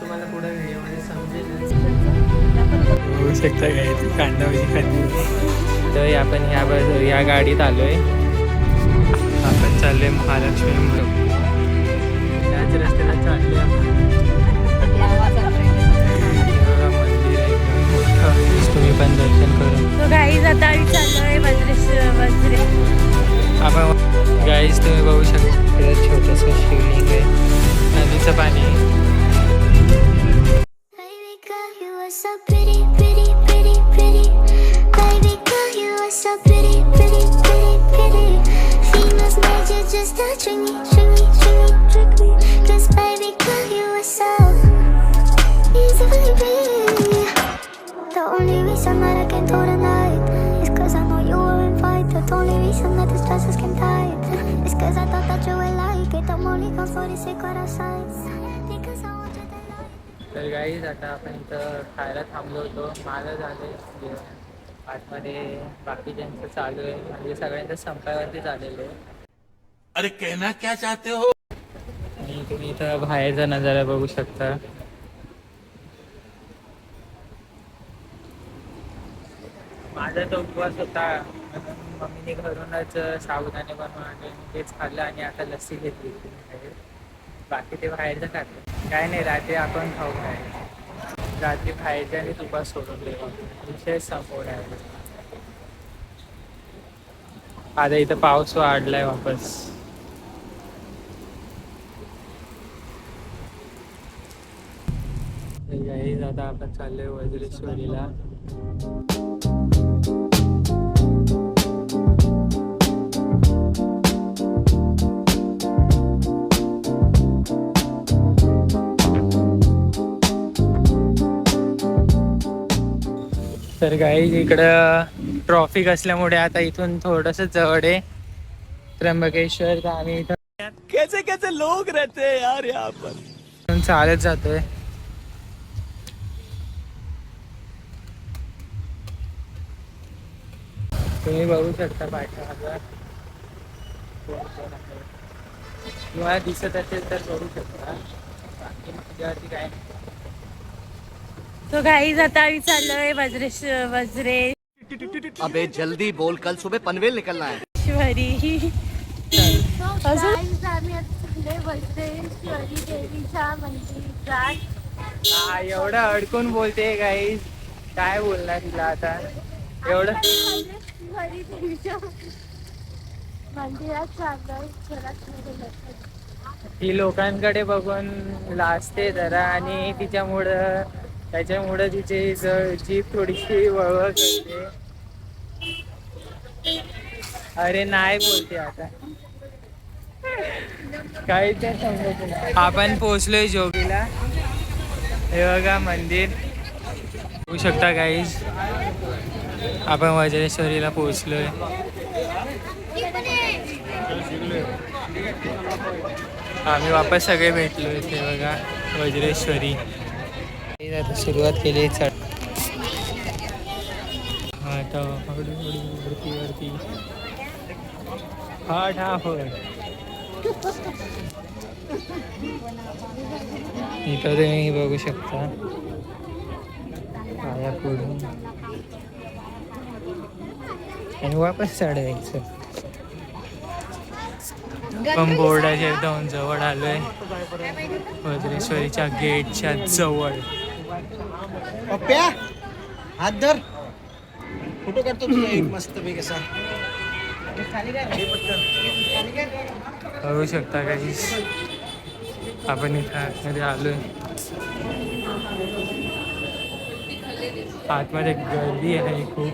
तुम्हाला पुढे व्हिडिओमध्ये समजेल. होऊ शकता काय कांदावची खाली. तर आपण या गाडीत आलोय. आपण चाललोय महालक्ष्मी मंडप. त्याच रस्त्याला चाललोय आपण. मंदिर आहे मोठं. तुम्ही पण दर्शन करून. तो गाईज आता आम्ही चाललोय वज्रे. आपण गाईज तुम्ही बघू शकता छोटंसं शिवलिंग आहे. नदीचं पाणी. So pretty, pretty, pretty, pretty. Baby girl, you are so pretty, pretty, pretty, pretty. Females need you just to trick me, trick me, trick me, trick me. 'Cause baby girl, you are so easy for me. The only reason that I came through tonight is 'cause I know you were invited. The only reason that this dress is skin tight is 'cause I thought that you would like it. I'm only gone for the secret outside. Because I want you to know. तर guys आता आपण इथं खायला थांबलो होतो. माझं झालं जेवण. आतमध्ये बाकीच्यांचं चालू आहे. म्हणजे सगळ्यांचं संपावरती चाललेलं आहे. अरे कहना क्या चाहते हो. आणि तुम्ही इथं बाहेरचा नजारा बघू शकता. माझा तो उपवास होता म्हणून मम्मीने घरूनच साबुदाणे बनवून आणले. तेच खाल्लं आणि आता लस्सी घेतली. बाकी ते बाहेरचं खाल्लं. काय नाही, रात्री आपण खाऊ काय. रात्री बाहेरच्या आणि तुपास सोडून देऊ. विषय संपवून आहे. आता इथं पाऊस वाढलाय वापस. आता आपण चाललोय वज्रेश्वरीला. तर गाईज इकडं ट्रॉफिक असल्यामुळे आता इथून थोडस जवळ आहे त्र्यंबकेश्वर. तर आम्ही इथं कैसे कैसे लोग रहते हैं यार यहाँ पर. चालत जातोय. तुम्ही बघू शकता पाठीमागं तुम्हाला दिसत असेल तर बघू शकता. बाकी माझ्यावरती काय नाही. तो गाईज आता आम्ही चाललोय वज्रे. अबे जल्दी बोल, कल सुबह पनवेल निकलना है. श्वरी. वज्रेश्वरी देवीच्या मंदिरात. हा एवढं अडकून बोलते गाईज. काय बोलणार तिला आता एवढं. वज्रेश्वरी देवीच्या मंदिरात चाललोय. ती लोकांकडे बघून लाजते जरा आणि त्याच्यामुळं तिची जीभ थोडीशी वळवळ करते. अरे नाही बोलते आता. काही ते समजत नाही. आपण पोहोचलोय जोगीला. हे बघा मंदिर बघू शकता गाईज. आपण वज्रेश्वरीला पोहोचलोय. आम्ही वापस सगळे भेटलो इथे बघा वज्रेश्वरी. आता सुरुवात केली चढ. आता वरती हा होय. इथं तुम्ही बघू शकता पाया पुढून आणि वापस चढायचं. पण बोर्डाच्या एकदम जवळ आलोय. वज्रेश्वरीच्या गेटच्या जवळ. पप्प्या हात धर, फोटो काढतो तुझा एक मस्त पैकी कसा. बघू शकता काही आपण इथं आतमध्ये आलोय. आतमध्ये गर्दी आहे खूप.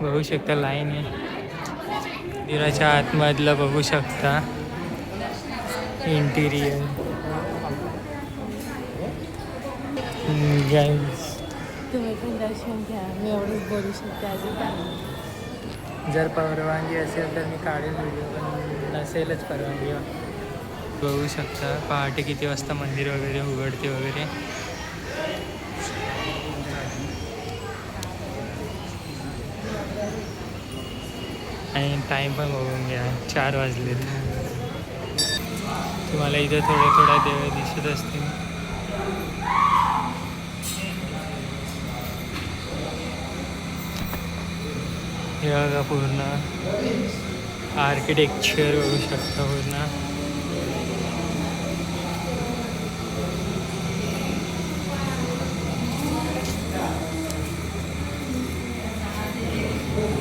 बघू शकता लाईन आहे. मंदिराच्या आतमधलं बघू शकता इंटिरियर. तुम्ही पण दर्शन घ्या. मी एवढंच बोलू शकते. अजून काय. जर परवानगी असेल तर मी काढेल व्हिडिओ, पण नसेलच परवानगी. बघू शकता पहाटे किती वाजता मंदिर वगैरे उघडते वगैरे. आणि टाईम पण बघून घ्या 4 वाजलेत. तुम्हाला इथं थोड्या देव दिसत असतील. हे बघा पूर्ण आर्किटेक्चर बघू शकता पूर्ण.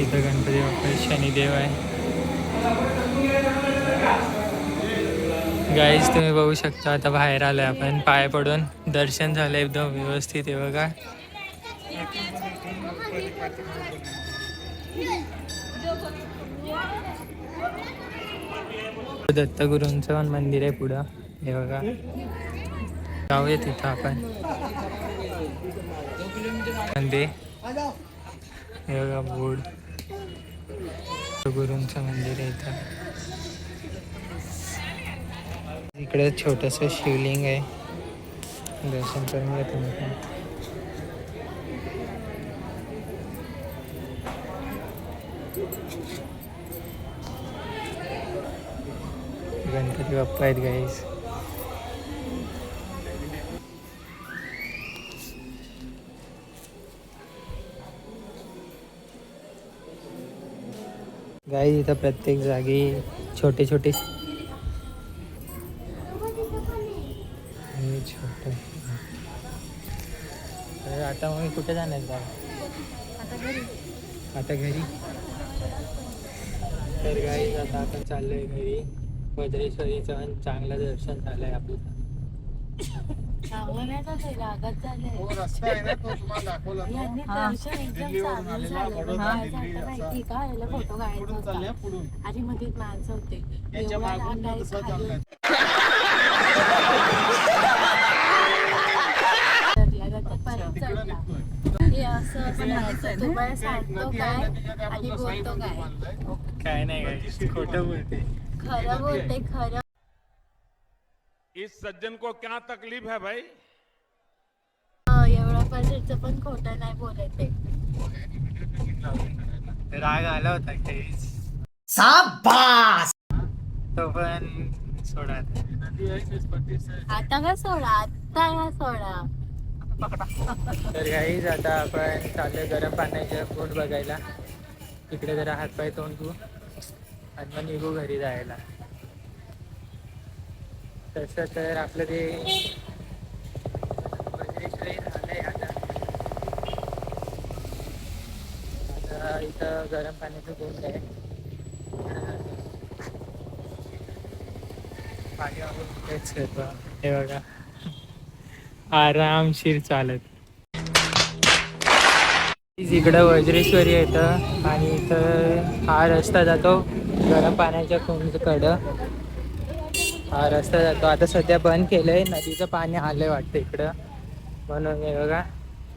इथं गणपती बाप्पा शनिदेव आहे. गाईज तुम्ही बघू शकता आता बाहेर आलोय आपण. पाय पडून दर्शन झालं एकदम व्यवस्थित आहे बघा. दत्तगुरूंचं पण मंदिर आहे पुढं. हे बघा जाऊया तिथं आपण. मंदिर हे बघा बोर्ड. गुरूंचं मंदिर आहे इथं. इकडे छोटंसं शिवलिंग आहे. दर्शन करून घ्या तुम्ही पण. गणपती बाप्पा आहेत गाईस. गाईस इथं प्रत्येक जागी छोटे छोटे छोटे. आता मग कुठे जाणार बाबा? आता घरी. तर गाईस आता आपण चाललोय घरी. वज्रेश्वरीचं पण चांगलं दर्शन झालंय आपलं. चांगलं नाही तर लागत झालंय. यांनी दर्शन एकदम चांगलं झालं. काय झालं माहिती का, याला फोटो काढायचा होता आणि मध्ये माणसं होते. एवढा लांब जायचं. हे असं म्हणायचं तू मला सांगतो काय आणि बोलतो काय नाही काय खोटं बोलते. खरं बोलते खरं. इस सज्जन को क्या तकलीफ है भाई? एवढा पर्सेंटचं पण खोटं नाही बोलते. राग आला होता तेच. शाबास. तो पण सोडा. आता का सोडा, आता का सोडा. तर गाईज आता आपण चाललोय गरम पाण्याच्या कोण बघायला. इकडे जरा हातपाय तोंड धू आणि मग निघू घरी जायला. तसं तर आपलं ते वज्रेश्वरी झालंय. आता इथं गरम पाण्याचं कोण आहे. पाणी वापरून तेच करतो. हे बघा आरामशीर चालत. इकडं वज्रेश्वरी येतं आणि इथं हा रस्ता जातो गरम पाण्याच्या कुंडकडं. हा रस्ता जातो. आता सध्या बंद केलंय. नदीचं पाणी आलंय वाटतं इकडं म्हणून. हे बघा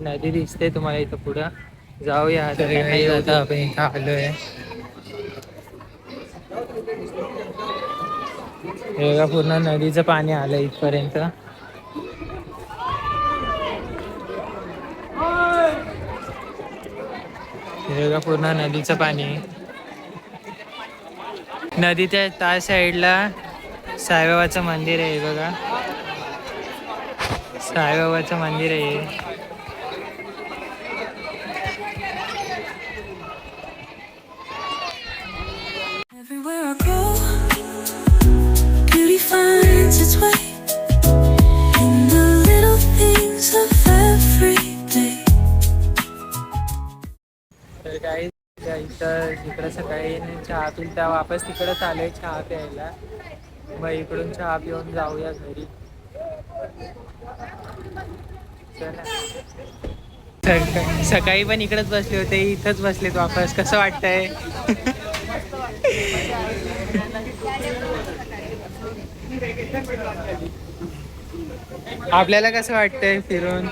नदी दिसते तुम्हाला इथं पुढं. जाऊया आता आपण इथं आलोय. हे बघा पूर्ण नदीचं पाणी आलं इथपर्यंत. हे बघा पूर्ण नदीचं पाणी. नदीच्या त्या साईडला साईबाबाचं मंदिर आहे. बघा साईबाबाचं मंदिर आहे. Everywhere I go, beauty finds its way in the little things of every day. तर काही इथं इकडं सकाळी चहा पिलता वापस तिकडंच आलोय चहा प्यायला. मग इकडून चहा पिऊन जाऊया घरी. सकाळी पण इकडेच बसले होते, इथंच बसलेत वापस. कसं वाटतंय? आपल्याला कसं वाटतंय फिरून?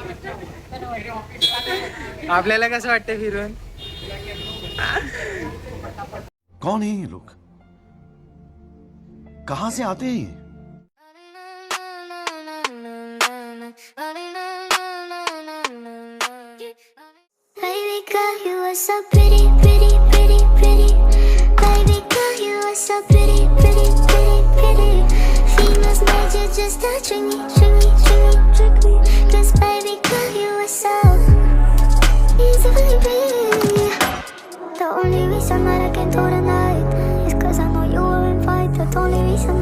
आपल्याला कसं वाटतंय फिरून? कौन है ये लोग? कहां से आते हैं ये? Baby girl, you are so pretty, pretty, pretty, pretty. Baby girl, you are so pretty, pretty, pretty, pretty. Females trick me, trick me, trick me, trick me. 'Cause baby girl, you are so easily read. The only reason that I can do tonight is 'cause I know you were invited. The only reason